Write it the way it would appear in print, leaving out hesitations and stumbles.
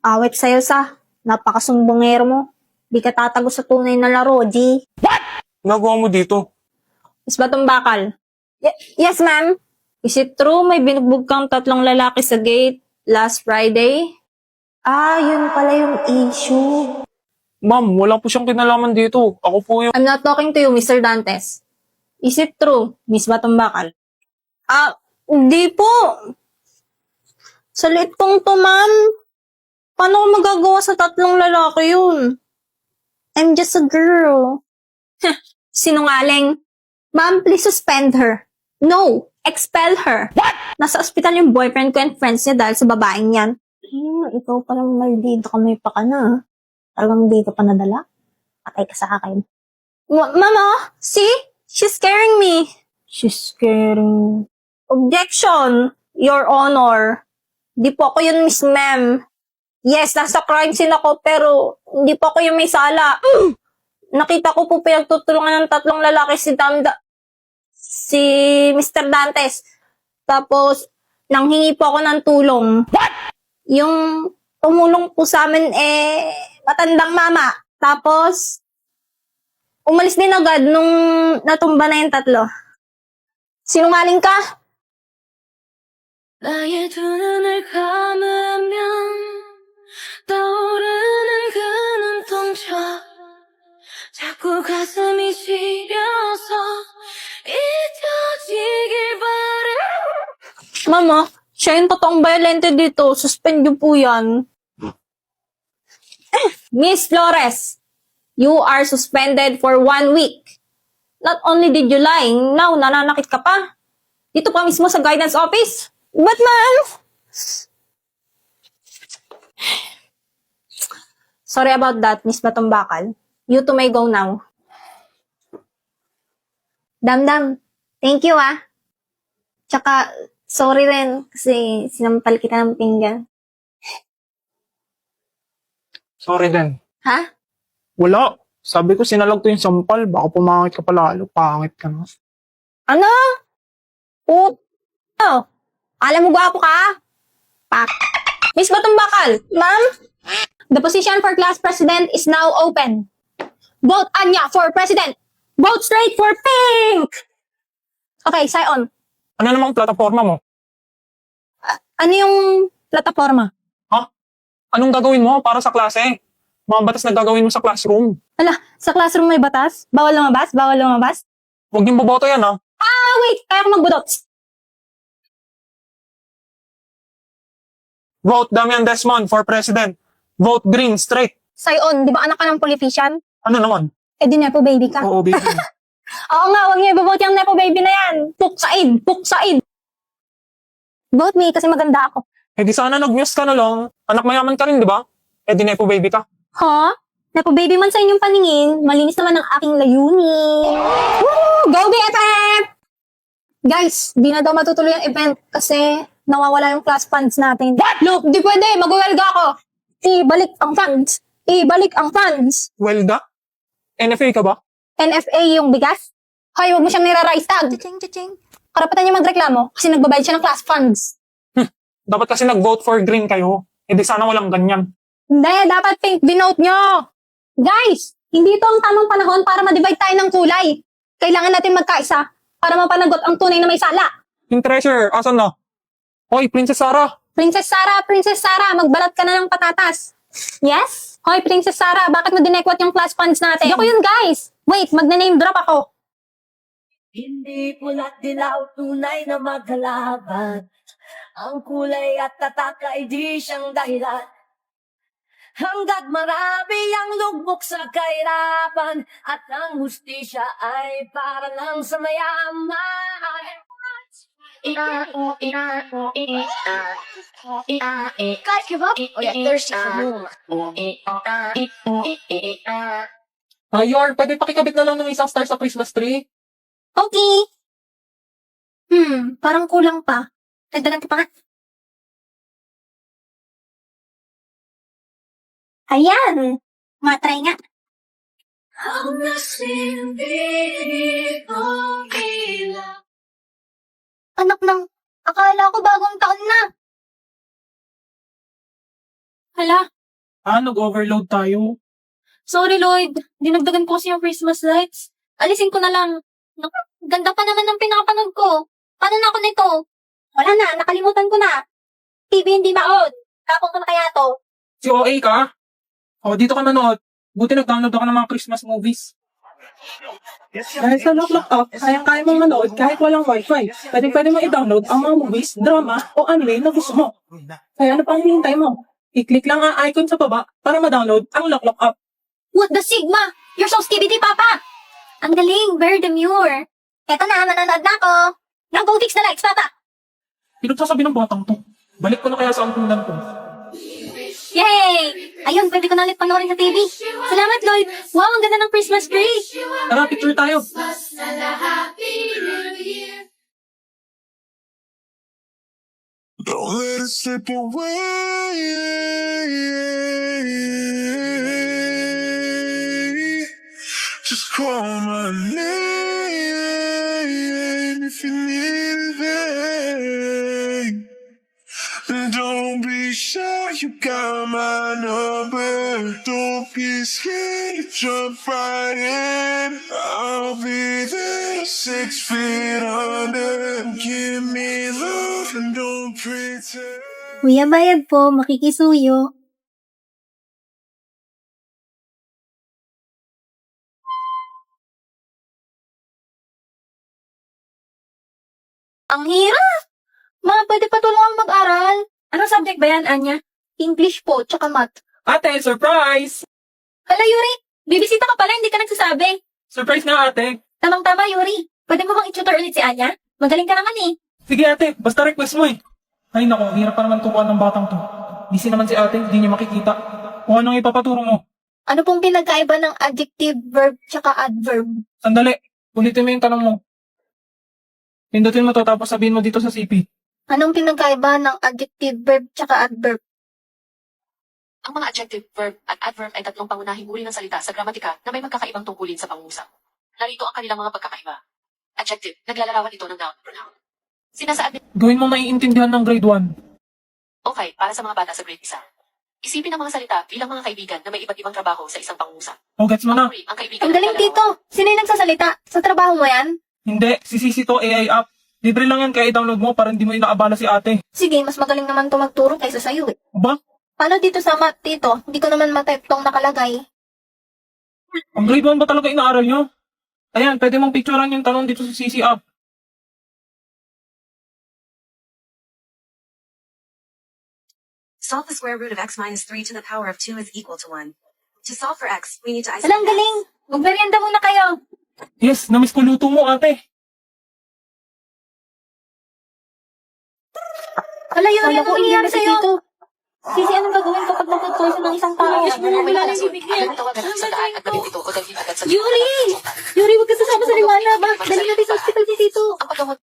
Awit sa'yo sa. Napakasumbongero mo. Di ka tatago sa tunay na laro, G. Ginagawa mo dito? Is ba tong bakal? Yes, ma'am. Is it true may binugbog kang 3 lalaki sa gate last Friday? Ah, yun pala yung issue. Ma'am, wala po siyang kinalaman dito. Ako po yung... I'm not talking to you, Mr. Dantes. Is it true, Miss Batumbakal? Ah, hindi po. Sa liit kong to, ma'am. Paano ko magagawa sa 3 lalaki yun? I'm just a girl. Sinungaling. Ma'am, please suspend her. No, expel her. What? Nasa ospital yung boyfriend ko and friends niya dahil sa babaeng yan. Ikaw palang maldito ka, may paka na. Talagang di ka pa nadala. Patay ka sa akin. Mama, see? She's scaring me. She's scaring... Objection, Your Honor. Di po ako yun, Miss Ma'am. Yes, nasa crime scene ako, pero hindi po ako yung may sala. Nakita ko po pinagtutulungan ng 3 lalaki si Mr. Dantes. Tapos, nanghingi po ako ng tulong. What? Yung tumulong po sa amin, matandang mama. Tapos, umalis din agad nung natumba na yung 3. Sinungaling ka? 나의 두 눈을 감으면 떠오르는 그 눈동자 자꾸 가슴이 시려서 잊혀지길 바래. Mama, siya yung totoong violente dito. Suspend niyo po yan. Miss Flores, you are suspended for 1 week. Not only did you lie, now nananakit ka pa. Dito pa mismo sa guidance office. But ma'am? Sorry about that, Miss Batumbakal. You two may go now. Damdam, thank you ah. Tsaka, sorry rin kasi sinampal kita ng pinggan. Sorry din. Ha? Wala. Sabi ko sinalag to yung sampal. Baka pumangit ka palalo. Pangit ka na. Ano? Oh, alam mo gwapo ka? Pak. Miss Batumbakal, ma'am? The position for class president is now open. Vote Anya for president. Vote straight for pink. Okay, say on. Ano namang plataforma mo? Ano yung plataforma? Ha? Anong gagawin mo para sa klase? Mga batas na gagawin mo sa classroom. Ala, sa classroom may batas? Bawal lumabas? Bawal lumabas? Huwag niyong boboto yan, ha? Ah, wait! Kaya ko magbudot. Vote Damian Desmond for president. Vote green, straight. Say on, di ba anak ka ng politician? Ano naman? Eh di Nepo baby ka. Oo, baby. Oo nga, huwag niyo ibobote yung Nepo baby na yan. Puksain! Puksain! Vote me kasi maganda ako. Eh di sana nag-muse ka na lang. Anak mayaman ka rin, di ba? Eh di nepo baby ka. Ha? Nepo baby man sa inyong paningin, malinis naman ang aking layunin. Woo! Go BFF! Guys, di na daw matutuloy ang event kasi nawawala yung class funds natin. What? Look, di pwede, mag-welga ako. Ibalik ang funds. Ibalik ang funds. Welga? NFA ka ba? NFA yung bigas? Hoy, huwag mo siyang nira-rice tag. Ching. Karapatan niya magreklamo kasi nagbabayad siya ng class funds. Dapat kasi nag-vote for green kayo. Eh di sana walang ganyan. Hindi, dapat pink binote nyo. Guys, hindi ito ang tamang panahon para ma-divide tayo ng kulay. Kailangan natin magkaisa para mapanagot ang tunay na may sala. Yung treasure, asan na? Hoy, Princess Sarah. Princess Sarah, magbalat ka na ng patatas. Yes? Hoy, Princess Sarah, bakit mo dinekwat yung class funds natin? Hindi ako yun, guys. Wait, magna-name drop ako. Hindi pula't dilaw tunay na maghalaban. Ang kulay at tatak ay di siyang dahilan. Hanggat marami ang lugmok sa kahirapan at ang hustisya ay para lang sa mayaman. Guys, give up? Oh yeah, thirsty for more. Yor, pwede pakikabit na lang ng isang star sa Christmas tree? Okay. Parang kulang pa. Dagdagan ko pa nga. Ayan. Matry nga. Ang nasilbi kong ilaw. Anak ng, akala ko bagong taon na. Hala, Nag-overload tayo. sorry Lloyd. Dinagdagan ko kasi yung Christmas lights. Alisin ko na lang. Naku, ganda pa naman ng pinakapanood ko. Paano na ako nito? Wala na, nakalimutan ko na. TV hindi maon. Tapon ko na kaya to. Si OA ka? O, dito ka nanood. Buti nag-download ako ng mga Christmas movies. Dahil sa Lock Up, kayang-kaya mong manood kahit walang wifi. Pwede mo i-download ang mga movies, drama, o anime na gusto mo. Kaya ano pang hinihintay mo? I-click lang ang icon sa baba para ma-download ang Lock Up. What the Sigma? You're so skibidi, Papa! Ang galing, very demure. Eto na, manonood na ako. Now go fix the lights, Papa! Pinagsasabi ng batang to. Balik ko na kaya sa ampunan ko. Yay! Ayun, pwede ko na ulit panoorin sa TV. Salamat, Lloyd. Wow, ang ganda ng Christmas tree. Tara, picture tayo. Don't let it slip away. Just call my name if you need anything. And don't be shy, you got my number. Don't be scared, jump right in. I'll be there 6 feet under. Give me love and don't pretend. Kuya Bayad po, makikisuyo. Ang hirap! Ma, pwede pa tulungan mag-aral. Anong subject ba yan, Anya? English po, tsaka math. Ate, surprise! Hala, Yuri! Bibisita ka pala, hindi ka nagsasabi. Surprise na, ate. Tamang-tama, Yuri. Pwede mo bang i-tutor ulit si Anya? Magaling ka naman eh. Sige, ate. Basta request mo eh. Ay, naku. Hirap pa naman turuan ng batang to. Busy naman si ate. Hindi niya makikita. Kung anong ipapaturo mo. Ano pong pinagkaiba ng adjective, verb, tsaka adverb? Sandali. Ulitin mo yung tanong mo. Pindutin mo to tapos sabihin mo dito sa CP. Anong pinagkaiba ng adjective, verb, tsaka adverb? Ang mga adjective, verb, at adverb ay tatlong pangunahing uri ng salita sa gramatika na may magkakaibang tungkulin sa pangungusap. Narito ang kanilang mga pagkakaiba. Adjective, naglalarawan ito ng noun pronoun. Sinasaad Gawin mo maiintindihan ng grade 1. okay para sa mga bata sa grade 1. Isipin ang mga salita bilang mga kaibigan na may iba't ibang trabaho sa isang pangungusap. O, gets mo na. Papuri ang kaibigan Ang galing na naglalarawan. dito. Sino yung nagsasalita? Sa trabaho mo yan? Hindi. Si Sisi to AI app. Libre lang yan kaya i-download mo para hindi mo inaabala si ate. Sige, mas magaling naman to magturo kaysa sa'yo eh. Aba? Paano dito sa math, tito? Hindi ko naman matype tong nakalagay. Ang grade 1 ba talaga inaaral nyo? Ayan, pwede mong picturean yung tanong dito sa CC app. Solve the square root of x minus 3 to the power of 2 is equal to 1. To solve for x, we need to isolate Alang galing! Magmerienda muna kayo! Yes, namiss ko luto mo ate. Hala, Yuri, ano nangyayari sa'yo? Sisi, anong gagawin kapag nagka-poison ng isang tao? Yes, Mo nang may bilala kaso. yung bibig niya. Agad tawagan ang sandaan at gawin ito o dalhin agad sa Yuri! Yuri, huwag ka sasama sa liwanag. Dali natin sa hospital si Tito. Ang paggamot